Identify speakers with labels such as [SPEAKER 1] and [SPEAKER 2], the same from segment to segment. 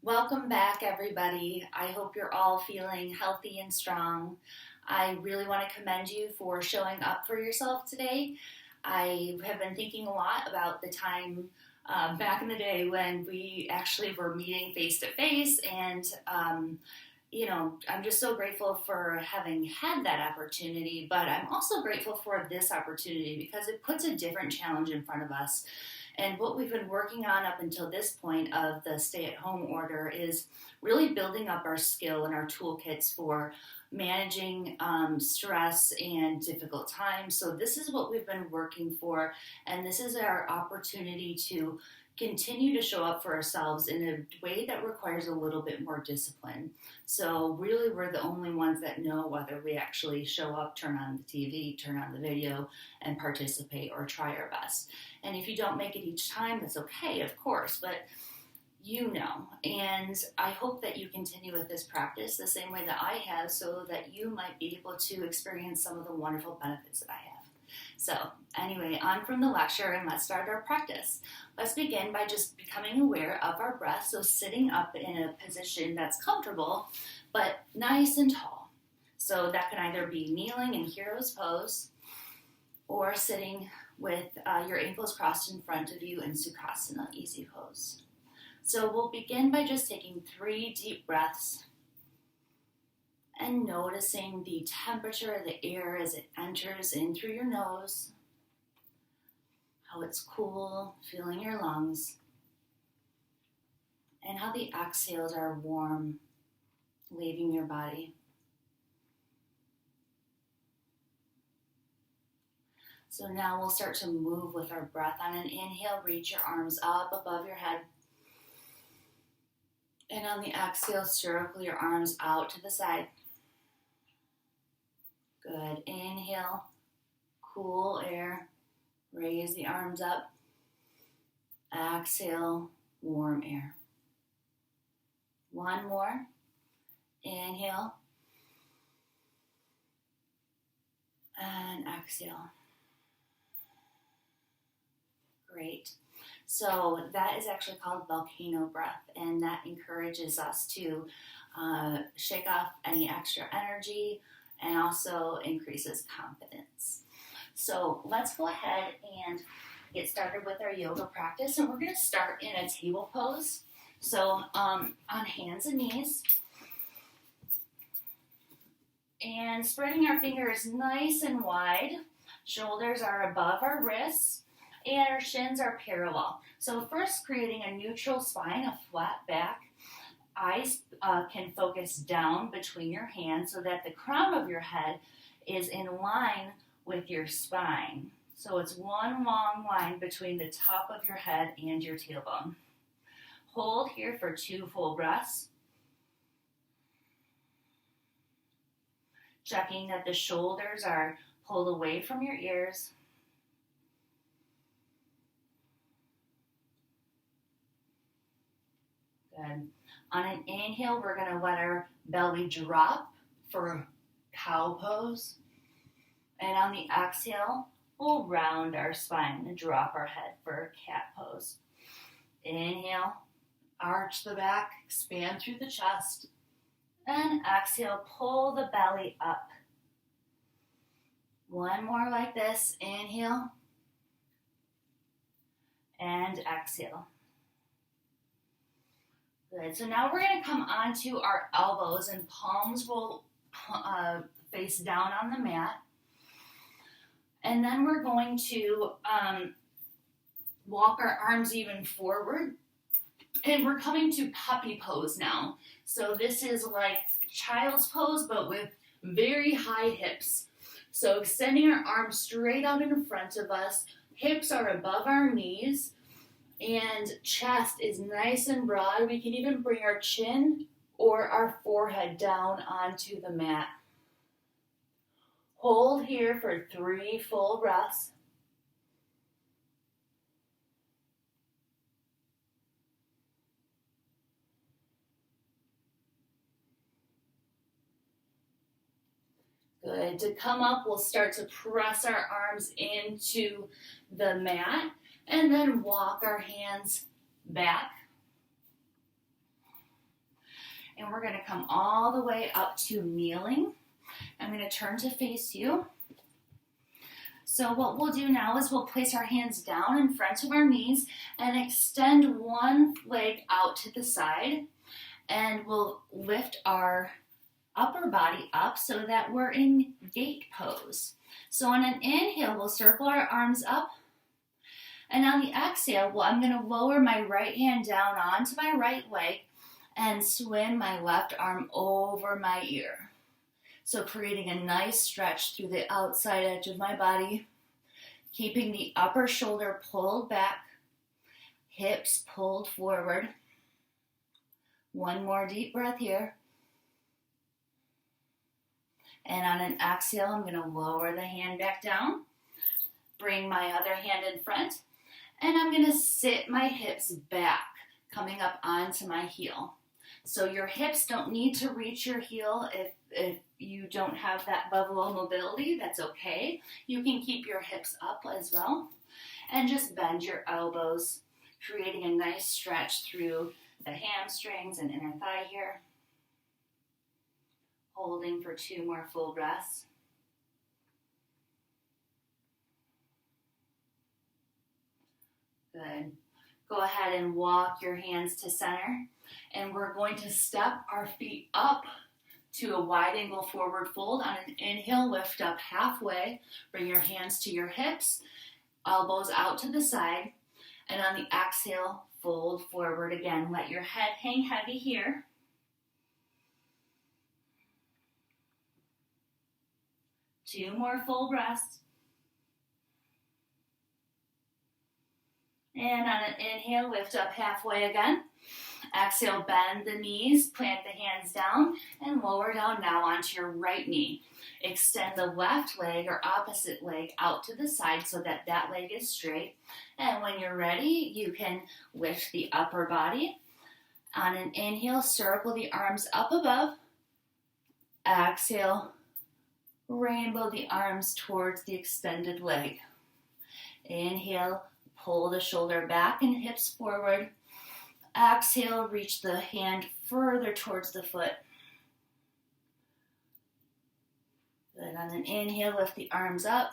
[SPEAKER 1] Welcome back, everybody. I hope you're all feeling healthy and strong. I really want to commend you for showing up for yourself today. I have been thinking a lot about the time back in the day when we actually were meeting face to face, and I'm just so grateful for having had that opportunity. But I'm also grateful for this opportunity because it puts a different challenge in front of us. And what we've been working on up until this point of the stay-at-home order is really building up our skill and our toolkits for managing stress and difficult times. So this is what we've been working for, and this is our opportunity to continue to show up for ourselves in a way that requires a little bit more discipline. So really, we're the only ones that know whether we actually show up, turn on the TV, turn on the video, and participate or try our best. And if you don't make it each time, that's okay, of course, but you know. And I hope that you continue with this practice the same way that I have, so that you might be able to experience some of the wonderful benefits that I have. So anyway, on from the lecture, and let's start our practice. Let's begin by just becoming aware of our breath. So sitting up in a position that's comfortable, but nice and tall. So that can either be kneeling in hero's pose, or sitting with your ankles crossed in front of you in Sukhasana, easy pose. So we'll begin by just taking 3 deep breaths and noticing the temperature of the air as it enters in through your nose, how it's cool, filling your lungs, and how the exhales are warm, leaving your body. So now we'll start to move with our breath. On an inhale, reach your arms up above your head. And on the exhale, circle your arms out to the side. Good. Inhale, cool air. Raise the arms up. Exhale, warm air. One more. Inhale. And exhale. Great. So that is actually called volcano breath, and that encourages us to shake off any extra energy and also increases confidence. So let's go ahead and get started with our yoga practice, and we're going to start in a table pose. So on hands and knees, and spreading our fingers nice and wide. Shoulders are above our wrists, and our shins are parallel. So first, creating a neutral spine, a flat back. Eyes can focus down between your hands so that the crown of your head is in line with your spine. So it's one long line between the top of your head and your tailbone. Hold here for 2 full breaths. Checking that the shoulders are pulled away from your ears. Good. On an inhale, we're going to let our belly drop for a cow pose. And on the exhale, we'll round our spine and drop our head for a cat pose. Inhale, arch the back, expand through the chest. And exhale, pull the belly up. One more like this. Inhale. And exhale. Good. So now we're going to come onto our elbows, and palms will face down on the mat. And then we're going to walk our arms even forward. And we're coming to puppy pose now. So this is like child's pose, but with very high hips. So extending our arms straight out in front of us. Hips are above our knees. And chest is nice and broad. We can even bring our chin or our forehead down onto the mat. Hold here for 3 full breaths. Good. To come up, we'll start to press our arms into the mat and then walk our hands back. And we're going to come all the way up to kneeling. I'm going to turn to face you. So what we'll do now is we'll place our hands down in front of our knees and extend one leg out to the side. And we'll lift our upper body up so that we're in gate pose. So on an inhale, we'll circle our arms up. And on the exhale, I'm going to lower my right hand down onto my right leg and swim my left arm over my ear. So creating a nice stretch through the outside edge of my body, keeping the upper shoulder pulled back, hips pulled forward. One more deep breath here. And on an exhale, I'm going to lower the hand back down, bring my other hand in front, and I'm going to sit my hips back, coming up onto my heel. So your hips don't need to reach your heel if you don't have that level of mobility. That's okay. You can keep your hips up as well. And just bend your elbows, creating a nice stretch through the hamstrings and inner thigh here. Holding for 2 more full breaths. Good. Go ahead and walk your hands to center. And we're going to step our feet up to a wide angle forward fold. On an inhale, lift up halfway. Bring your hands to your hips, elbows out to the side. And on the exhale, fold forward again. Let your head hang heavy here. Two more full breaths. And on an inhale, lift up halfway again. Exhale, bend the knees, plant the hands down, and lower down now onto your right knee. Extend the left leg or opposite leg out to the side so that that leg is straight. And when you're ready, you can lift the upper body. On an inhale, circle the arms up above. Exhale, rainbow the arms towards the extended leg. Inhale, pull the shoulder back and hips forward. Exhale, reach the hand further towards the foot. Then on an inhale, lift the arms up.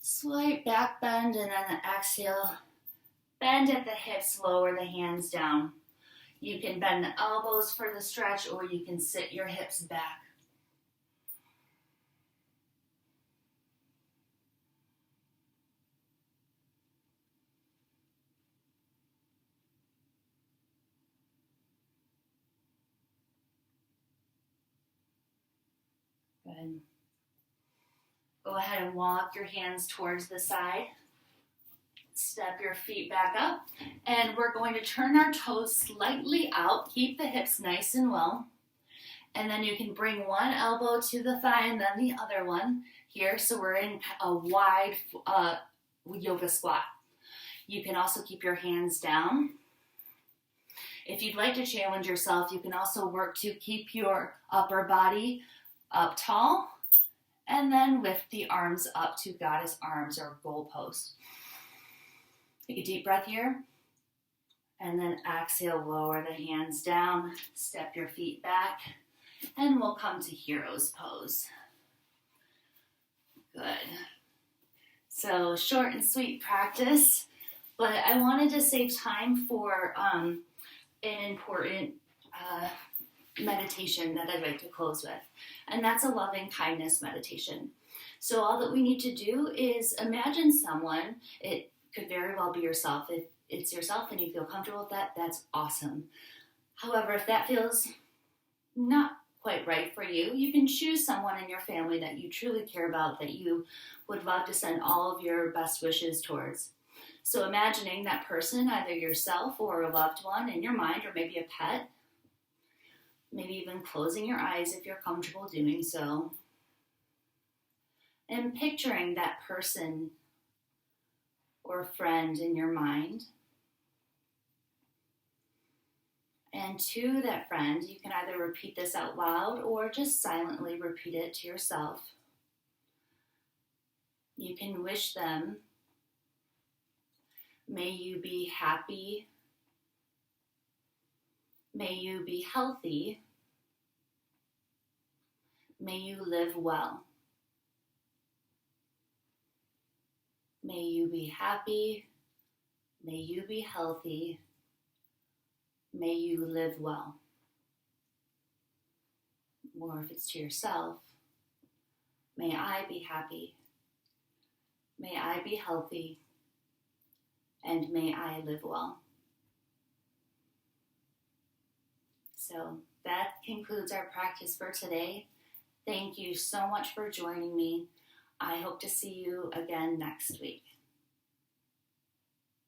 [SPEAKER 1] Slight back bend, and on an exhale, bend at the hips, lower the hands down. You can bend the elbows for the stretch, or you can sit your hips back. Good. Go ahead and walk your hands towards the side. Step your feet back up. And we're going to turn our toes slightly out. Keep the hips nice and low. And then you can bring one elbow to the thigh and then the other one here. So we're in a wide yoga squat. You can also keep your hands down. If you'd like to challenge yourself, you can also work to keep your upper body up tall, and then lift the arms up to goddess arms or goal pose. Take a deep breath here, and then exhale, lower the hands down, step your feet back, and we'll come to hero's pose. Good. So short and sweet practice, but I wanted to save time for an important meditation that I'd like to close with, and that's a loving kindness meditation. So all that we need to do is imagine someone. It could very well be yourself. If it's yourself and you feel comfortable with that, that's awesome. However, if that feels not quite right for you, you can choose someone in your family that you truly care about, that you would love to send all of your best wishes towards. So imagining that person, either yourself or a loved one in your mind, or maybe a pet. Maybe even closing your eyes if you're comfortable doing so. And picturing that person or friend in your mind. And to that friend, you can either repeat this out loud or just silently repeat it to yourself. You can wish them, may you be happy. May you be healthy. May you live well. May you be happy. May you be healthy. May you live well. Or if it's to yourself, may I be happy. May I be healthy. And may I live well. So that concludes our practice for today. Thank you so much for joining me. I hope to see you again next week.